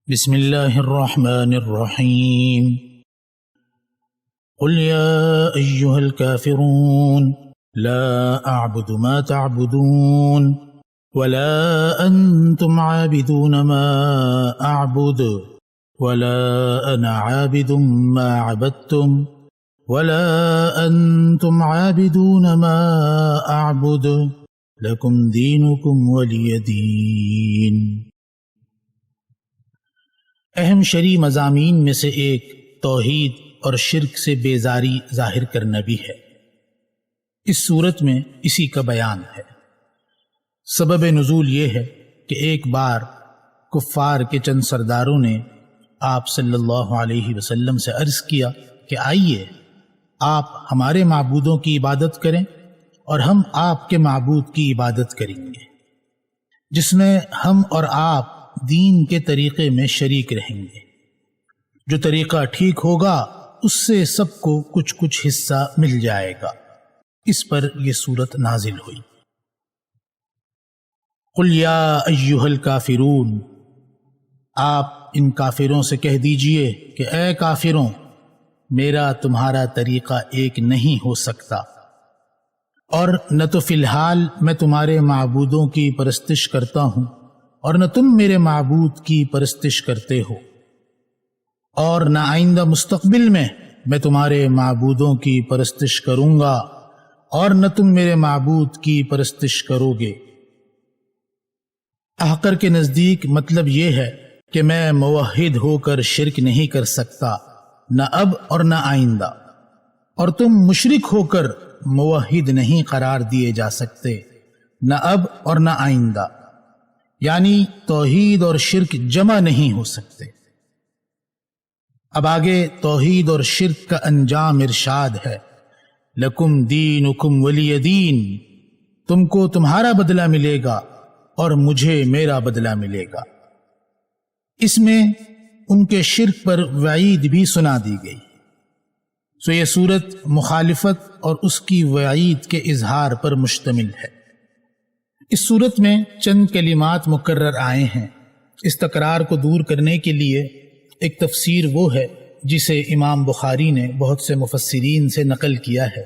بسم الله الرحمن الرحيم قل يا أيها الكافرون لا أعبد ما تعبدون ولا أنتم عابدون ما أعبد ولا أنا عابد ما عبدتم ولا أنتم عابدون ما أعبد لكم دينكم ولي دين۔ اہم شرعی مضامین میں سے ایک توحید اور شرک سے بیزاری ظاہر کرنا بھی ہے۔ اس صورت میں اسی کا بیان ہے۔ سبب نزول یہ ہے کہ ایک بار کفار کے چند سرداروں نے آپ صلی اللہ علیہ وسلم سے عرض کیا کہ آئیے آپ ہمارے معبودوں کی عبادت کریں اور ہم آپ کے معبود کی عبادت کریں گے، جس میں ہم اور آپ دین کے طریقے میں شریک رہیں گے۔ جو طریقہ ٹھیک ہوگا اس سے سب کو کچھ کچھ حصہ مل جائے گا۔ اس پر یہ سورت نازل ہوئی۔ قل یا ایھا الکافرون، آپ ان کافروں سے کہہ دیجئے کہ اے کافروں، میرا تمہارا طریقہ ایک نہیں ہو سکتا، اور نہ تو فی الحال میں تمہارے معبودوں کی پرستش کرتا ہوں اور نہ تم میرے معبود کی پرستش کرتے ہو، اور نہ آئندہ مستقبل میں تمہارے معبودوں کی پرستش کروں گا اور نہ تم میرے معبود کی پرستش کرو گے۔ احقر کے نزدیک مطلب یہ ہے کہ میں موحد ہو کر شرک نہیں کر سکتا، نہ اب اور نہ آئندہ، اور تم مشرک ہو کر موحد نہیں قرار دیے جا سکتے، نہ اب اور نہ آئندہ، یعنی توحید اور شرک جمع نہیں ہو سکتے۔ اب آگے توحید اور شرک کا انجام ارشاد ہے، لکم دینکم ولی دین، تم کو تمہارا بدلہ ملے گا اور مجھے میرا بدلہ ملے گا۔ اس میں ان کے شرک پر وعید بھی سنا دی گئی، سو یہ صورت مخالفت اور اس کی وعید کے اظہار پر مشتمل ہے۔ اس صورت میں چند کلمات مکرر آئے ہیں۔ اس تکرار کو دور کرنے کے لیے ایک تفسیر وہ ہے جسے امام بخاری نے بہت سے مفسرین سے نقل کیا ہے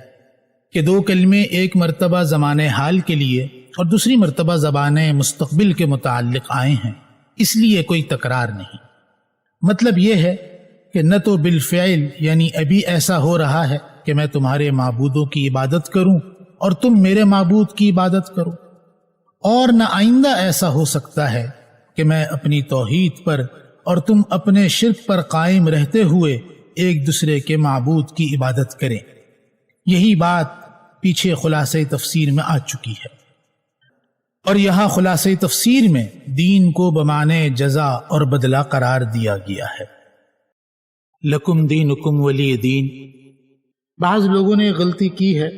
کہ دو کلمے ایک مرتبہ زمان حال کے لیے اور دوسری مرتبہ زبان مستقبل کے متعلق آئے ہیں، اس لیے کوئی تکرار نہیں۔ مطلب یہ ہے کہ نہ تو بالفعل یعنی ابھی ایسا ہو رہا ہے کہ میں تمہارے معبودوں کی عبادت کروں اور تم میرے معبود کی عبادت کرو، اور نہ آئندہ ایسا ہو سکتا ہے کہ میں اپنی توحید پر اور تم اپنے شرک پر قائم رہتے ہوئے ایک دوسرے کے معبود کی عبادت کریں۔ یہی بات پیچھے خلاصہ تفسیر میں آ چکی ہے، اور یہاں خلاصہ تفسیر میں دین کو بمعنی جزا اور بدلہ قرار دیا گیا ہے۔ لکم دینکم ولی دین۔ بعض لوگوں نے غلطی کی ہے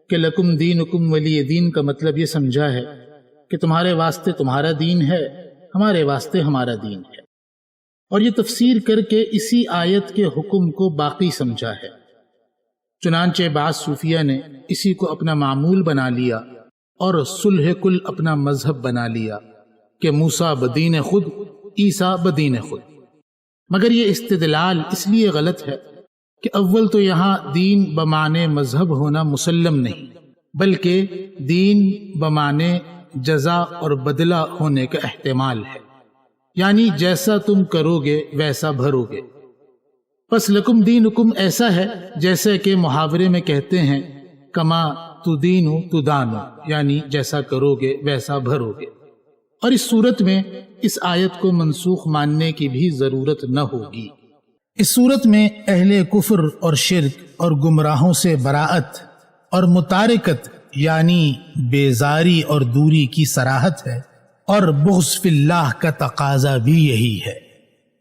کہ لکم دینکم ولی دین کا مطلب یہ سمجھا ہے کہ تمہارے واسطے تمہارا دین ہے، ہمارے واسطے ہمارا دین ہے، اور یہ تفسیر کر کے اسی آیت کے حکم کو باقی سمجھا ہے۔ چنانچہ بعض صوفیہ نے اسی کو اپنا معمول بنا لیا اور صلح کل اپنا مذہب بنا لیا کہ موسیٰ بدین خود، عیسیٰ بدین خود۔ مگر یہ استدلال اس لیے غلط ہے کہ اول تو یہاں دین بمعنی مذہب ہونا مسلم نہیں، بلکہ دین بمعنی جزا اور بدلہ ہونے کا احتمال ہے، یعنی جیسا تم کرو گے ویسا بھرو گے۔ پس لکم دینکم ایسا ہے جیسے کہ محاورے میں کہتے ہیں کما تدینو تدانو، یعنی جیسا کرو گے ویسا بھرو گے۔ اور اس صورت میں اس آیت کو منسوخ ماننے کی بھی ضرورت نہ ہوگی۔ اس صورت میں اہل کفر اور شرک اور گمراہوں سے براءت اور متارکت یعنی بیزاری اور دوری کی صراحت ہے، اور بغض فی اللہ کا تقاضا بھی یہی ہے۔